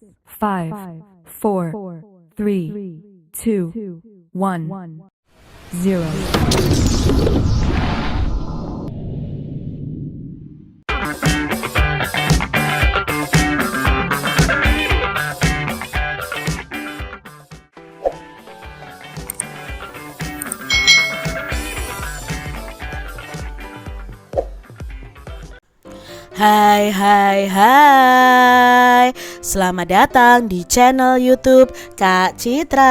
5, 4, 3, 2, 1, 0. Hai, selamat datang di channel YouTube Kak Citra.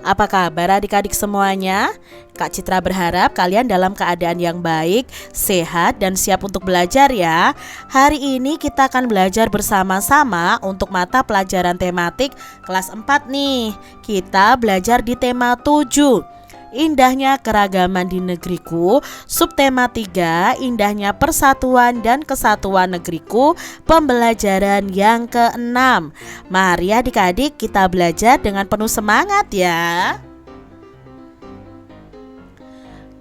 Apa kabar adik-adik semuanya? Kak Citra berharap kalian dalam keadaan yang baik, sehat, dan siap untuk belajar ya. Hari ini kita akan belajar bersama-sama untuk mata pelajaran tematik kelas 4 nih. Kita belajar di tema 7, Indahnya Keragaman di Negeriku. Subtema 3, Indahnya Persatuan dan Kesatuan Negeriku, pembelajaran yang ke-6. Mari adik-adik kita belajar dengan penuh semangat ya.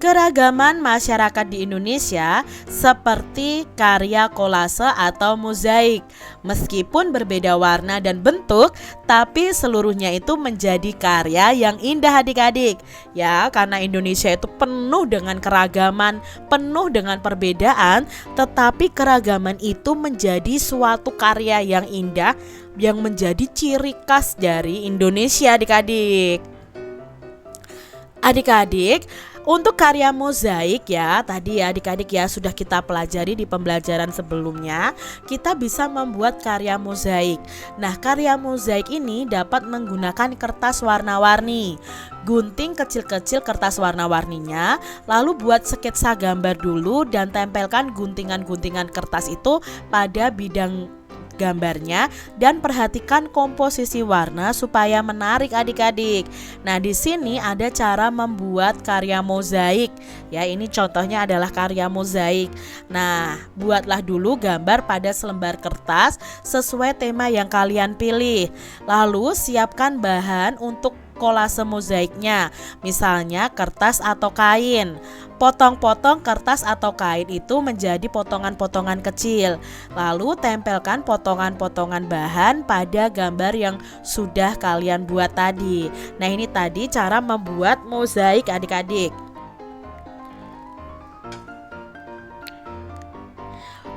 Keragaman masyarakat di Indonesia seperti karya kolase atau mozaik. Meskipun berbeda warna dan bentuk, tapi seluruhnya itu menjadi karya yang indah adik-adik. Ya, karena Indonesia itu penuh dengan keragaman, penuh dengan perbedaan, tetapi keragaman itu menjadi suatu karya yang indah yang menjadi ciri khas dari Indonesia adik-adik. Adik-adik, untuk karya mozaik ya, tadi ya adik-adik ya sudah kita pelajari di pembelajaran sebelumnya, kita bisa membuat karya mozaik. Nah, karya mozaik ini dapat menggunakan kertas warna-warni. Gunting kecil-kecil kertas warna-warninya, lalu buat sketsa gambar dulu dan tempelkan guntingan-guntingan kertas itu pada bidang gambarnya dan perhatikan komposisi warna supaya menarik adik-adik. Nah, di sini ada cara membuat karya mozaik. Ya, ini contohnya adalah karya mozaik. Nah, buatlah dulu gambar pada selembar kertas sesuai tema yang kalian pilih. Lalu siapkan bahan untuk kolase mozaiknya, misalnya kertas atau kain. Potong-potong kertas atau kain itu menjadi potongan-potongan kecil. Lalu tempelkan potongan-potongan bahan pada gambar yang sudah kalian buat tadi. Nah, ini tadi cara membuat mozaik adik-adik.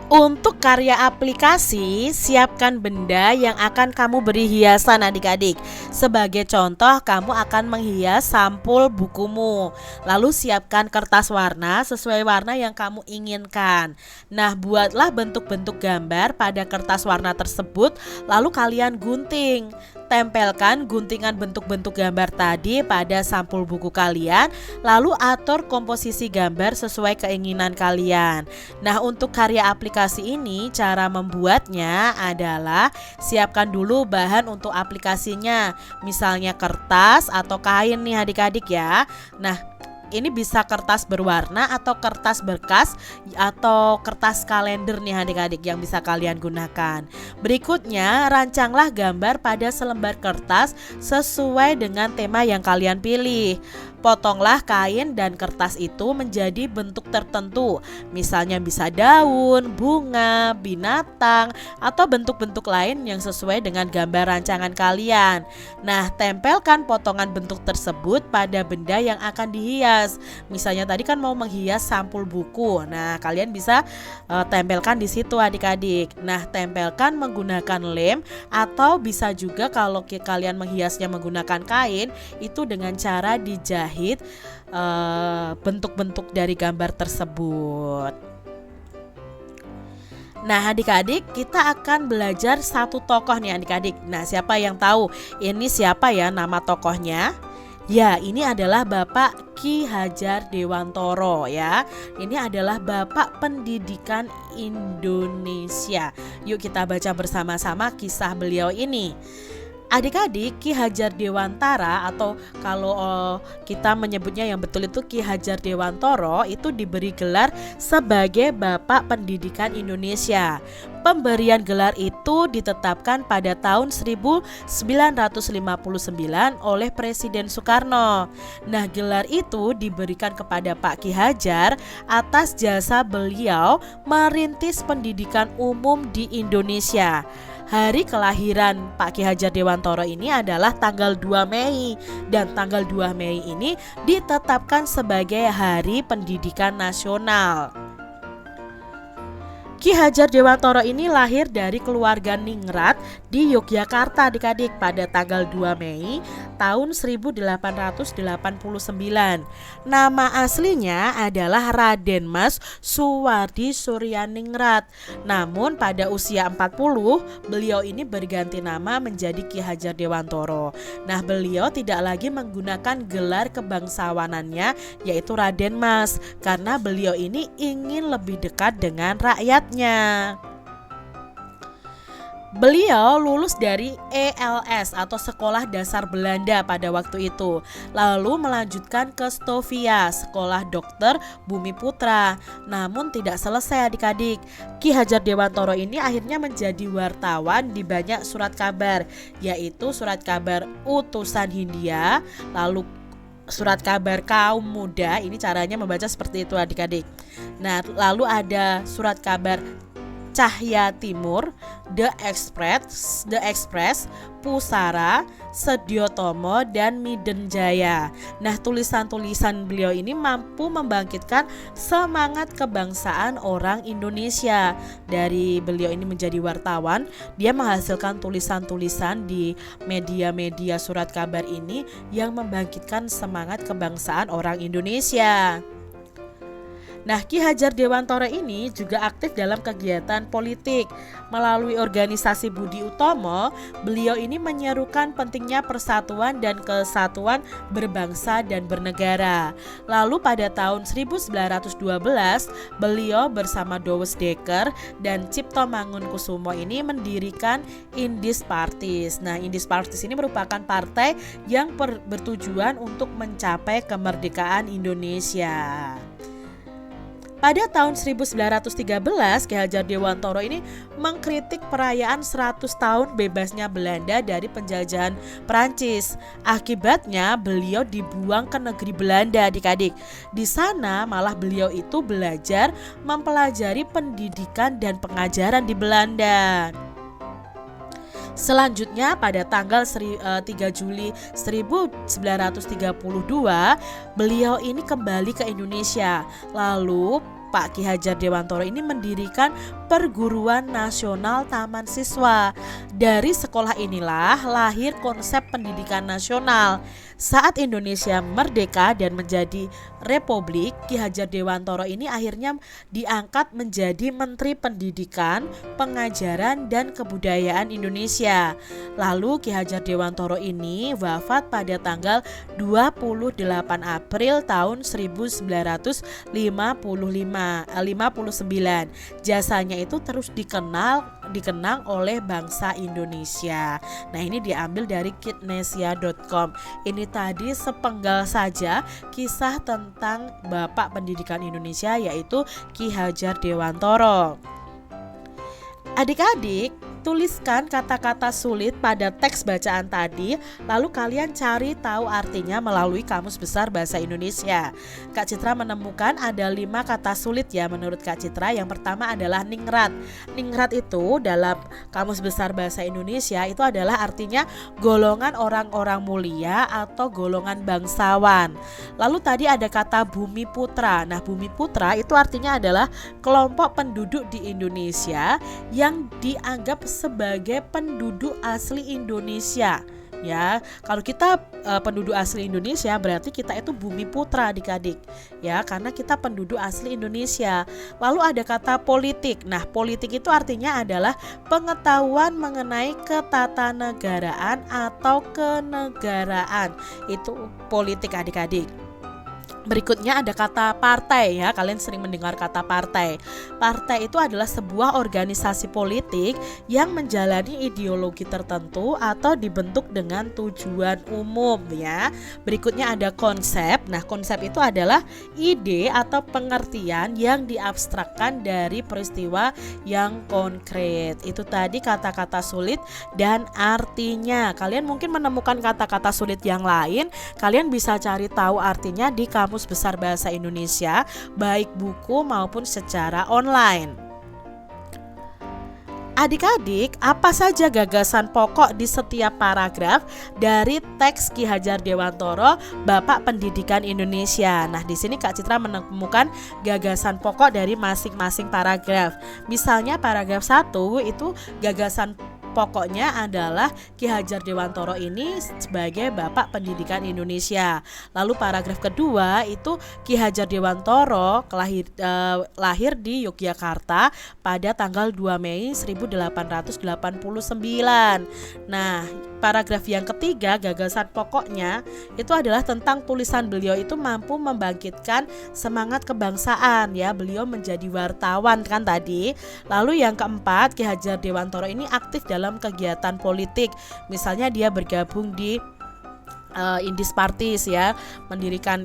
Untuk karya aplikasi, siapkan benda yang akan kamu beri hiasan adik-adik. Sebagai contoh, kamu akan menghias sampul bukumu. Lalu siapkan kertas warna sesuai warna yang kamu inginkan. Nah, buatlah bentuk-bentuk gambar pada kertas warna tersebut, lalu kalian gunting. Tempelkan guntingan bentuk-bentuk gambar tadi pada sampul buku kalian, lalu atur komposisi gambar sesuai keinginan kalian. Nah, untuk karya aplikasi ini, cara membuatnya adalah siapkan dulu bahan untuk aplikasinya, misalnya kertas atau kain nih adik-adik ya. Nah, ini bisa kertas berwarna atau kertas bekas atau kertas kalender nih adik-adik yang bisa kalian gunakan. Berikutnya, rancanglah gambar pada selembar kertas sesuai dengan tema yang kalian pilih. Potonglah kain dan kertas itu menjadi bentuk tertentu, misalnya bisa daun, bunga, binatang, atau bentuk-bentuk lain yang sesuai dengan gambar rancangan kalian. Nah, tempelkan potongan bentuk tersebut pada benda yang akan dihias. Misalnya tadi kan mau menghias sampul buku. Nah, kalian bisa tempelkan di situ adik-adik. Nah, tempelkan menggunakan lem atau bisa juga kalau kalian menghiasnya menggunakan kain, itu dengan cara dijahit bentuk-bentuk dari gambar tersebut. Nah, adik-adik, kita akan belajar satu tokoh nih adik-adik. Nah, siapa yang tahu ini siapa ya nama tokohnya? Ya, ini adalah Bapak Ki Hajar Dewantoro ya. Ini adalah Bapak Pendidikan Indonesia. Yuk kita baca bersama-sama kisah beliau ini. Adik-adik, Ki Hajar Dewantara atau kalau kita menyebutnya yang betul itu Ki Hajar Dewantoro itu diberi gelar sebagai Bapak Pendidikan Indonesia. Pemberian gelar itu ditetapkan pada tahun 1959 oleh Presiden Soekarno. Nah, gelar itu diberikan kepada Pak Ki Hajar atas jasa beliau merintis pendidikan umum di Indonesia. hari kelahiran Pak Ki Hajar Dewantoro ini adalah tanggal 2 Mei, dan tanggal 2 Mei ini ditetapkan sebagai Hari Pendidikan Nasional. Ki Hajar Dewantoro ini lahir dari keluarga ningrat di Yogyakarta adik-adik pada tanggal 2 Mei tahun 1889. Nama aslinya adalah Raden Mas Suwardi Suryaningrat. Namun pada usia 40 beliau ini berganti nama menjadi Ki Hajar Dewantoro. Nah, beliau tidak lagi menggunakan gelar kebangsawanannya yaitu Raden Mas, karena beliau ini ingin lebih dekat dengan rakyat. Beliau lulus dari ELS atau Sekolah Dasar Belanda pada waktu itu, lalu melanjutkan ke Stovia, Sekolah Dokter Bumi Putra. Namun tidak selesai adik-adik. Ki Hajar Dewantoro ini akhirnya menjadi wartawan di banyak surat kabar, yaitu surat kabar Utusan Hindia, lalu surat kabar Kaum Muda. Ini caranya membaca seperti itu adik-adik. Nah, lalu ada surat kabar Cahya Timur, The Express, Pusara, Sedyotomo, dan Miden Jaya. Nah, tulisan-tulisan beliau ini mampu membangkitkan semangat kebangsaan orang Indonesia. Dari beliau ini menjadi wartawan, dia menghasilkan tulisan-tulisan di media-media surat kabar ini yang membangkitkan semangat kebangsaan orang Indonesia. Nah, Ki Hajar Dewantoro ini juga aktif dalam kegiatan politik. Melalui organisasi Budi Utomo, beliau ini menyerukan pentingnya persatuan dan kesatuan berbangsa dan bernegara. Lalu pada tahun 1912, beliau bersama Dowes Dekker dan Cipto Mangunkusumo ini mendirikan Indis Partis. Nah, Indis Partis ini merupakan partai yang bertujuan untuk mencapai kemerdekaan Indonesia. Pada tahun 1913, Ki Hajar Dewantoro ini mengkritik perayaan 100 tahun bebasnya Belanda dari penjajahan Prancis. Akibatnya beliau dibuang ke negeri Belanda adik-adik. Di sana malah beliau itu belajar mempelajari pendidikan dan pengajaran di Belanda. Selanjutnya pada tanggal 3 Juli 1932 beliau ini kembali ke Indonesia. Lalu Pak Ki Hajar Dewantoro ini mendirikan Perguruan Nasional Taman Siswa. Dari sekolah inilah lahir konsep pendidikan nasional. Saat Indonesia merdeka dan menjadi republik, Ki Hajar Dewantoro ini akhirnya diangkat menjadi Menteri Pendidikan, Pengajaran dan Kebudayaan Indonesia. Lalu Ki Hajar Dewantoro ini wafat pada tanggal 28 April tahun 1959. Jasanya itu terus dikenang oleh bangsa Indonesia. Nah, ini diambil dari Kidnesia.com. Ini tadi sepenggal saja kisah tentang Bapak Pendidikan Indonesia, yaitu Ki Hajar Dewantoro. Adik-adik, tuliskan kata-kata sulit pada teks bacaan tadi, lalu kalian cari tahu artinya melalui Kamus Besar Bahasa Indonesia. Kak Citra menemukan ada 5 kata sulit ya menurut Kak Citra. Yang pertama adalah ningrat. Ningrat itu dalam Kamus Besar Bahasa Indonesia itu adalah artinya golongan orang-orang mulia atau golongan bangsawan. Lalu tadi ada kata bumi putra. Nah, bumi putra itu artinya adalah kelompok penduduk di Indonesia yang dianggap sebagai penduduk asli Indonesia. Ya, kalau kita penduduk asli Indonesia berarti kita itu bumi putra adik-adik. Ya, karena kita penduduk asli Indonesia. Lalu ada kata politik. Nah, politik itu artinya adalah pengetahuan mengenai ketatanegaraan atau kenegaraan. Itu politik adik-adik. Berikutnya ada kata partai ya, kalian sering mendengar kata partai. Partai itu adalah sebuah organisasi politik yang menjalani ideologi tertentu atau dibentuk dengan tujuan umum ya. Berikutnya ada konsep. Nah, konsep itu adalah ide atau pengertian yang diabstrakkan dari peristiwa yang konkret. Itu tadi kata-kata sulit dan artinya. Kalian mungkin menemukan kata-kata sulit yang lain, kalian bisa cari tahu artinya di Kamus Besar Bahasa Indonesia, baik buku maupun secara online. Adik-adik, apa saja gagasan pokok di setiap paragraf dari teks Ki Hajar Dewantara Bapak Pendidikan Indonesia? Nah, di sini Kak Citra menemukan gagasan pokok dari masing-masing paragraf. Misalnya paragraf 1 itu gagasan pokoknya adalah Ki Hajar Dewantara ini sebagai Bapak Pendidikan Indonesia. Lalu paragraf kedua itu Ki Hajar Dewantara lahir di Yogyakarta pada tanggal 2 Mei 1889. Nah, paragraf yang ketiga gagasan pokoknya itu adalah tentang tulisan beliau itu mampu membangkitkan semangat kebangsaan ya. Beliau menjadi wartawan kan tadi. Lalu yang keempat, Ki Hajar Dewantara ini aktif dalam kegiatan politik. Misalnya dia bergabung di Indis Partis ya, mendirikan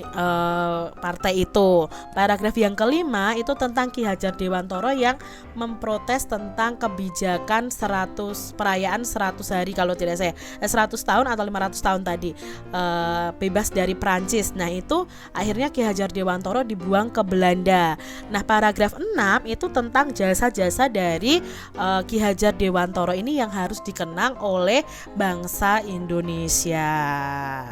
partai itu. Paragraf yang kelima itu tentang Ki Hajar Dewantara yang memprotes tentang kebijakan perayaan 100 hari kalau tidak saya 100 tahun atau 500 tahun tadi bebas dari Prancis. Nah, itu akhirnya Ki Hajar Dewantara dibuang ke Belanda. Nah, paragraf 6 itu tentang jasa-jasa dari Ki Hajar Dewantara ini yang harus dikenang oleh bangsa Indonesia.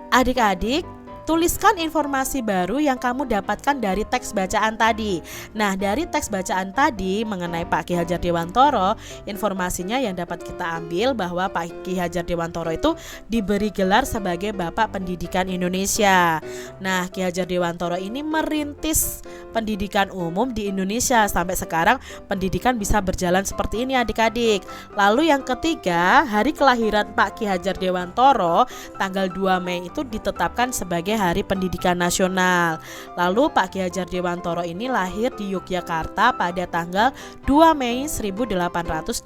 Adik-adik, tuliskan informasi baru yang kamu dapatkan dari teks bacaan tadi. Nah, dari teks bacaan tadi mengenai Pak Ki Hajar Dewantara, informasinya yang dapat kita ambil bahwa Pak Ki Hajar Dewantara itu diberi gelar sebagai Bapak Pendidikan Indonesia. Nah, Ki Hajar Dewantara ini merintis pendidikan umum di Indonesia. Sampai sekarang pendidikan bisa berjalan seperti ini adik-adik. Lalu yang ketiga, hari kelahiran Pak Ki Hajar Dewantara tanggal 2 Mei itu ditetapkan sebagai Hari Pendidikan Nasional. Lalu Pak Ki Hajar Dewantara ini lahir di Yogyakarta pada tanggal 2 Mei 1889.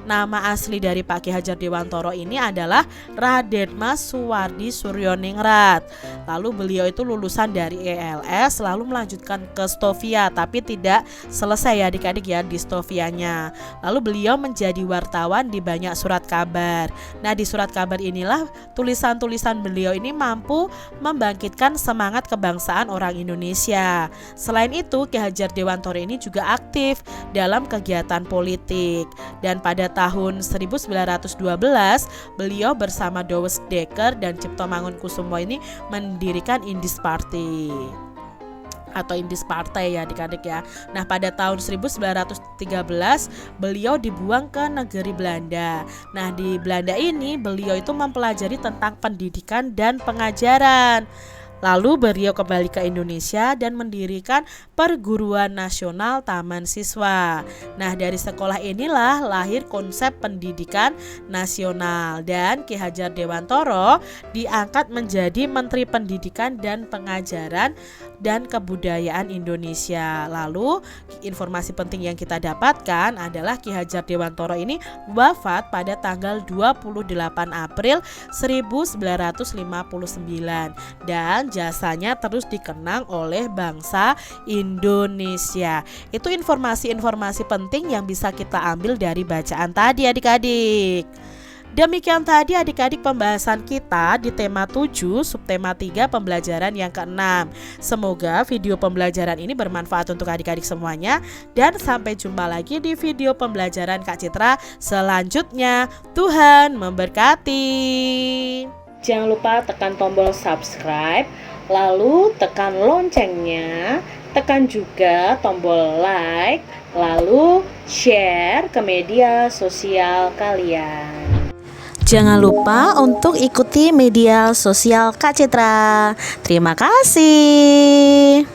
Nama asli dari Pak Ki Hajar Dewantara ini adalah Raden Mas Suwardi Suryoningrat. Lalu beliau itu lulusan dari ELS lalu melanjutkan ke Stovia, tapi tidak selesai ya adik-adik ya di Stovianya. Lalu beliau menjadi wartawan di banyak surat kabar. Nah, di surat kabar inilah tulisan-tulisan beliau ini mampu membangkitkan semangat kebangsaan orang Indonesia. Selain itu, Ki Hajar Dewantara ini juga aktif dalam kegiatan politik. Dan pada tahun 1912, beliau bersama Douwes Dekker dan Cipto Mangunkusumo ini mendirikan Indis Party atau Indis Partai ya adik-adik ya. Nah, pada tahun 1913 beliau dibuang ke negeri Belanda. Nah, di Belanda ini beliau itu mempelajari tentang pendidikan dan pengajaran. Lalu beliau kembali ke Indonesia dan mendirikan Perguruan Nasional Taman Siswa. Nah, dari sekolah inilah lahir konsep pendidikan nasional dan Ki Hajar Dewantara diangkat menjadi Menteri Pendidikan dan Pengajaran dan Kebudayaan Indonesia. Lalu informasi penting yang kita dapatkan adalah Ki Hajar Dewantara ini wafat pada tanggal 28 April 1959 dan jasanya terus dikenang oleh bangsa Indonesia. Itu informasi-informasi penting yang bisa kita ambil dari bacaan tadi adik-adik. Demikian tadi adik-adik pembahasan kita di tema 7 subtema 3 pembelajaran yang ke-6. Semoga video pembelajaran ini bermanfaat untuk adik-adik semuanya dan sampai jumpa lagi di video pembelajaran Kak Citra selanjutnya. Tuhan memberkati. Jangan lupa tekan tombol subscribe, lalu tekan loncengnya, tekan juga tombol like, lalu share ke media sosial kalian. Jangan lupa untuk ikuti media sosial Kak Citra. Terima kasih.